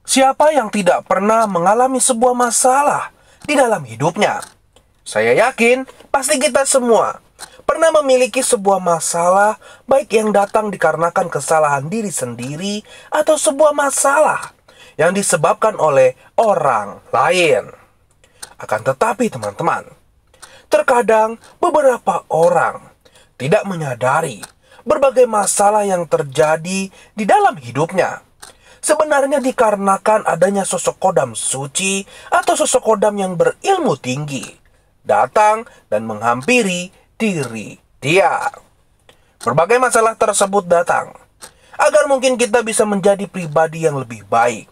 Siapa yang tidak pernah mengalami sebuah masalah di dalam hidupnya? Saya yakin pasti kita semua pernah memiliki sebuah masalah, baik yang datang dikarenakan kesalahan diri sendiri atau sebuah masalah yang disebabkan oleh orang lain. Akan tetapi teman-teman, terkadang beberapa orang tidak menyadari berbagai masalah yang terjadi di dalam hidupnya sebenarnya dikarenakan adanya sosok kodam suci atau sosok kodam yang berilmu tinggi datang dan menghampiri diri dia. Berbagai masalah tersebut datang agar mungkin kita bisa menjadi pribadi yang lebih baik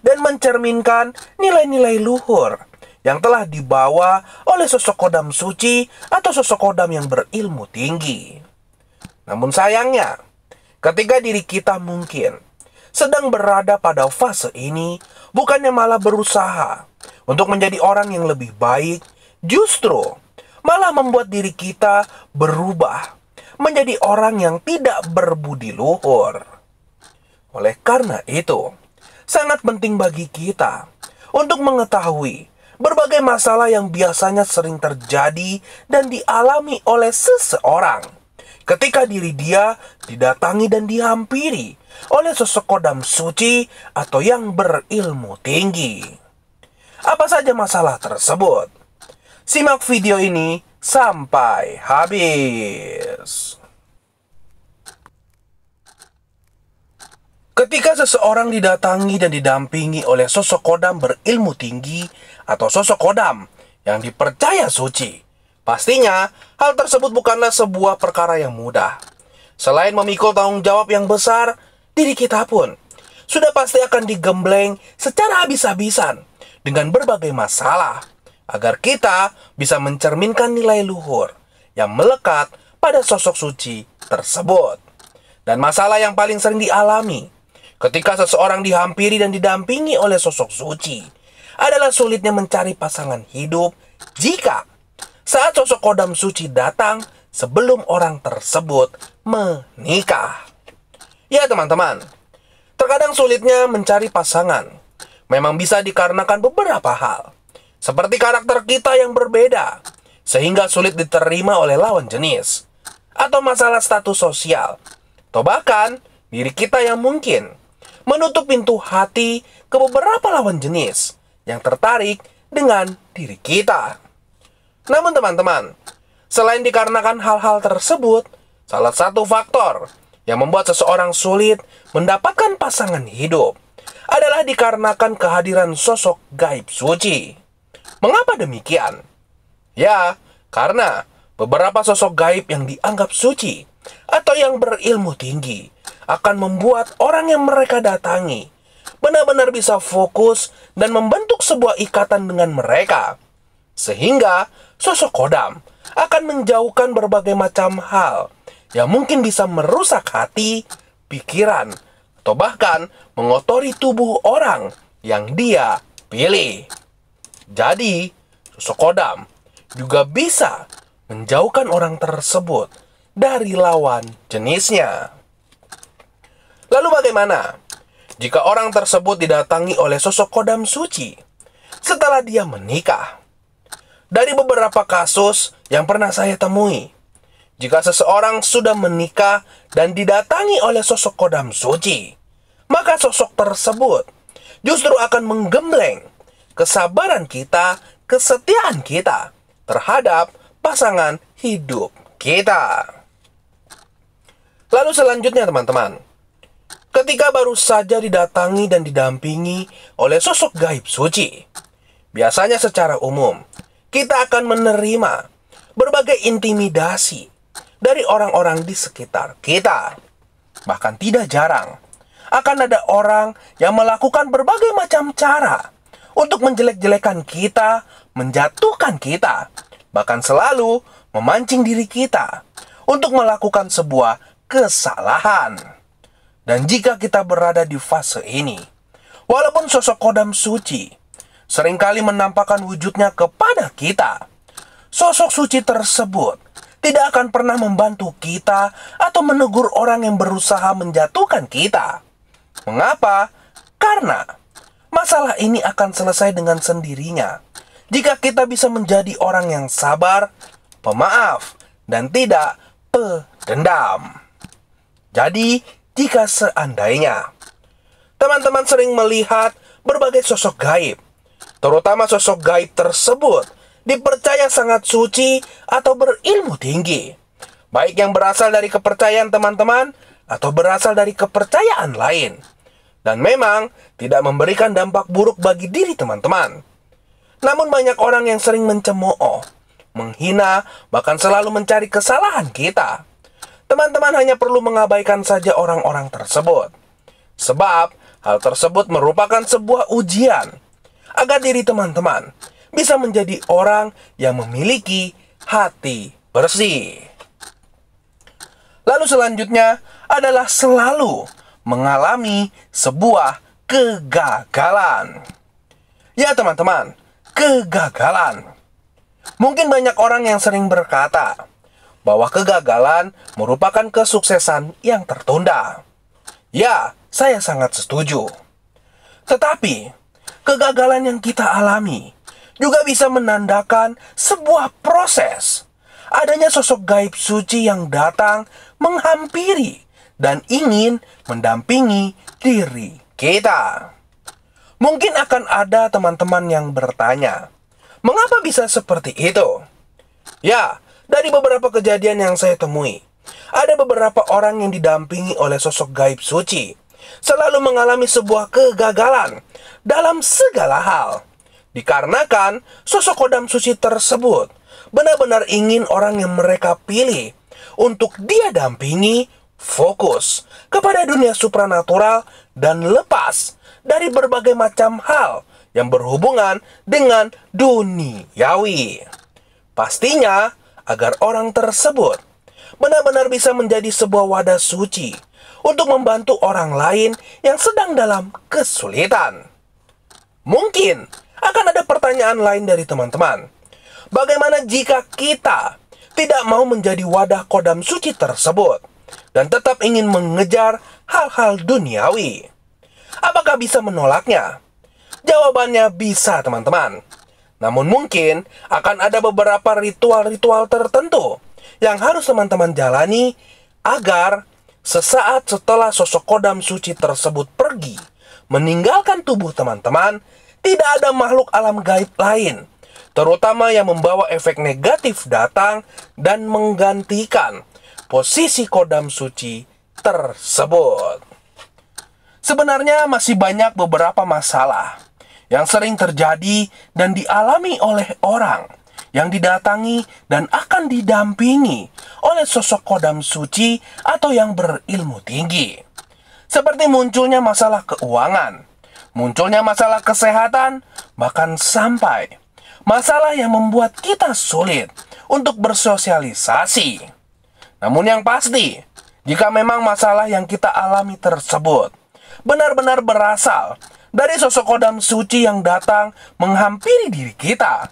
dan mencerminkan nilai-nilai luhur yang telah dibawa oleh sosok kodam suci atau sosok kodam yang berilmu tinggi. Namun sayangnya, ketika diri kita mungkin sedang berada pada fase ini, bukannya malah berusaha untuk menjadi orang yang lebih baik, justru malah membuat diri kita berubah menjadi orang yang tidak berbudi luhur. Oleh karena itu, sangat penting bagi kita untuk mengetahui berbagai masalah yang biasanya sering terjadi dan dialami oleh seseorang ketika diri dia didatangi dan dihampiri oleh sosok kodam suci atau yang berilmu tinggi. Apa saja masalah tersebut? Simak video ini sampai habis. Ketika seseorang didatangi dan didampingi oleh sosok kodam berilmu tinggi atau sosok kodam yang dipercaya suci, pastinya hal tersebut bukanlah sebuah perkara yang mudah. Selain memikul tanggung jawab yang besar, diri kita pun sudah pasti akan digembleng secara habis-habisan dengan berbagai masalah agar kita bisa mencerminkan nilai luhur yang melekat pada sosok suci tersebut. Dan masalah yang paling sering dialami ketika seseorang dihampiri dan didampingi oleh sosok suci adalah sulitnya mencari pasangan hidup jika saat sosok kodam suci datang sebelum orang tersebut menikah. Ya teman-teman, terkadang sulitnya mencari pasangan memang bisa dikarenakan beberapa hal, seperti karakter kita yang berbeda, sehingga sulit diterima oleh lawan jenis, atau masalah status sosial, atau bahkan diri kita yang mungkin menutup pintu hati ke beberapa lawan jenis yang tertarik dengan diri kita. Namun teman-teman, selain dikarenakan hal-hal tersebut, salah satu faktor yang membuat seseorang sulit mendapatkan pasangan hidup adalah dikarenakan kehadiran sosok gaib suci. Mengapa demikian? Ya, karena beberapa sosok gaib yang dianggap suci atau yang berilmu tinggi akan membuat orang yang mereka datangi benar-benar bisa fokus dan membentuk sebuah ikatan dengan mereka. Sehingga sosok kodam akan menjauhkan berbagai macam hal yang mungkin bisa merusak hati, pikiran, atau bahkan mengotori tubuh orang yang dia pilih. Jadi, sosok kodam juga bisa menjauhkan orang tersebut dari lawan jenisnya. Lalu bagaimana jika orang tersebut didatangi oleh sosok kodam suci setelah dia menikah? Dari beberapa kasus yang pernah saya temui, jika seseorang sudah menikah dan didatangi oleh sosok kodam suci, maka sosok tersebut justru akan menggembleng kesabaran kita, kesetiaan kita terhadap pasangan hidup kita. Lalu selanjutnya teman-teman, ketika baru saja didatangi dan didampingi oleh sosok gaib suci, biasanya secara umum kita akan menerima berbagai intimidasi dari orang-orang di sekitar kita. Bahkan tidak jarang akan ada orang yang melakukan berbagai macam cara untuk menjelek-jelekan kita, menjatuhkan kita, bahkan selalu memancing diri kita untuk melakukan sebuah kesalahan. Dan jika kita berada di fase ini, walaupun sosok kodam suci seringkali menampakkan wujudnya kepada kita, sosok suci tersebut tidak akan pernah membantu kita atau menegur orang yang berusaha menjatuhkan kita. Mengapa? Karena masalah ini akan selesai dengan sendirinya jika kita bisa menjadi orang yang sabar, pemaaf, dan tidak pendendam. Jadi, jika seandainya teman-teman sering melihat berbagai sosok gaib, terutama sosok gaib tersebut dipercaya sangat suci atau berilmu tinggi, baik yang berasal dari kepercayaan teman-teman atau berasal dari kepercayaan lain, dan memang tidak memberikan dampak buruk bagi diri teman-teman. Namun banyak orang yang sering mencemooh, menghina, bahkan selalu mencari kesalahan kita. Teman-teman hanya perlu mengabaikan saja orang-orang tersebut, sebab hal tersebut merupakan sebuah ujian agar diri teman-teman bisa menjadi orang yang memiliki hati bersih. Lalu selanjutnya adalah selalu mengalami sebuah kegagalan. Ya teman-teman, kegagalan. Mungkin banyak orang yang sering berkata bahwa kegagalan merupakan kesuksesan yang tertunda. Ya, saya sangat setuju. Tetapi, kegagalan yang kita alami juga bisa menandakan sebuah proses. Adanya sosok gaib suci yang datang menghampiri dan ingin mendampingi diri kita. Mungkin akan ada teman-teman yang bertanya, mengapa bisa seperti itu? Ya, dari beberapa kejadian yang saya temui, ada beberapa orang yang didampingi oleh sosok gaib suci selalu mengalami sebuah kegagalan dalam segala hal. Dikarenakan sosok kodam suci tersebut benar-benar ingin orang yang mereka pilih untuk dia dampingi fokus kepada dunia supranatural dan lepas dari berbagai macam hal yang berhubungan dengan duniawi. Pastinya agar orang tersebut benar-benar bisa menjadi sebuah wadah suci untuk membantu orang lain yang sedang dalam kesulitan. Mungkin akan ada pertanyaan lain dari teman-teman. Bagaimana jika kita tidak mau menjadi wadah kodam suci tersebut dan tetap ingin mengejar hal-hal duniawi? Apakah bisa menolaknya? Jawabannya bisa, teman-teman. Namun mungkin akan ada beberapa ritual-ritual tertentu yang harus teman-teman jalani agar sesaat setelah sosok kodam suci tersebut pergi meninggalkan tubuh teman-teman, tidak ada makhluk alam gaib lain, terutama yang membawa efek negatif datang dan menggantikan posisi kodam suci tersebut. Sebenarnya masih banyak beberapa masalah yang sering terjadi dan dialami oleh orang yang didatangi dan akan didampingi oleh sosok kodam suci atau yang berilmu tinggi. Seperti munculnya masalah keuangan, munculnya masalah kesehatan, bahkan sampai masalah yang membuat kita sulit untuk bersosialisasi. Namun yang pasti, jika memang masalah yang kita alami tersebut benar-benar berasal dari sosok kodam suci yang datang menghampiri diri kita,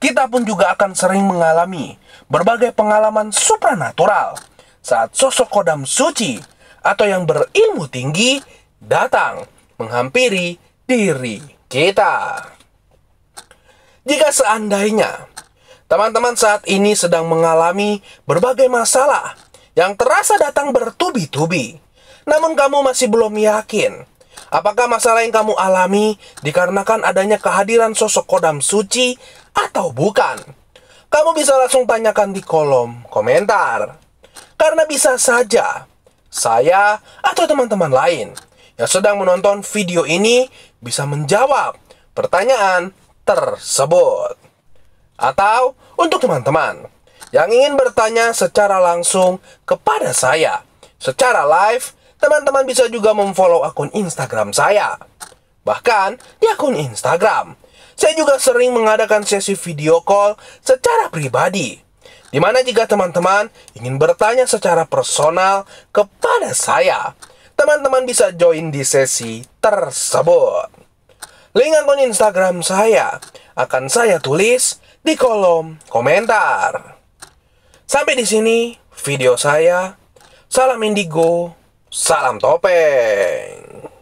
kita pun juga akan sering mengalami berbagai pengalaman supranatural saat sosok kodam suci atau yang berilmu tinggi datang menghampiri diri kita. Jika seandainya teman-teman saat ini sedang mengalami berbagai masalah yang terasa datang bertubi-tubi, namun kamu masih belum yakin apakah masalah yang kamu alami dikarenakan adanya kehadiran sosok kodam suci atau bukan, kamu bisa langsung tanyakan di kolom komentar. Karena bisa saja saya atau teman-teman lain yang sedang menonton video ini bisa menjawab pertanyaan tersebut. Atau untuk teman-teman yang ingin bertanya secara langsung kepada saya secara live, teman-teman bisa juga memfollow akun Instagram saya. Bahkan di akun Instagram, saya juga sering mengadakan sesi video call secara pribadi Di mana jika teman-teman ingin bertanya secara personal kepada saya, teman-teman bisa join di sesi tersebut. Link akun Instagram saya akan saya tulis di kolom komentar. Sampai di sini video saya. Salam indigo, salam topeng.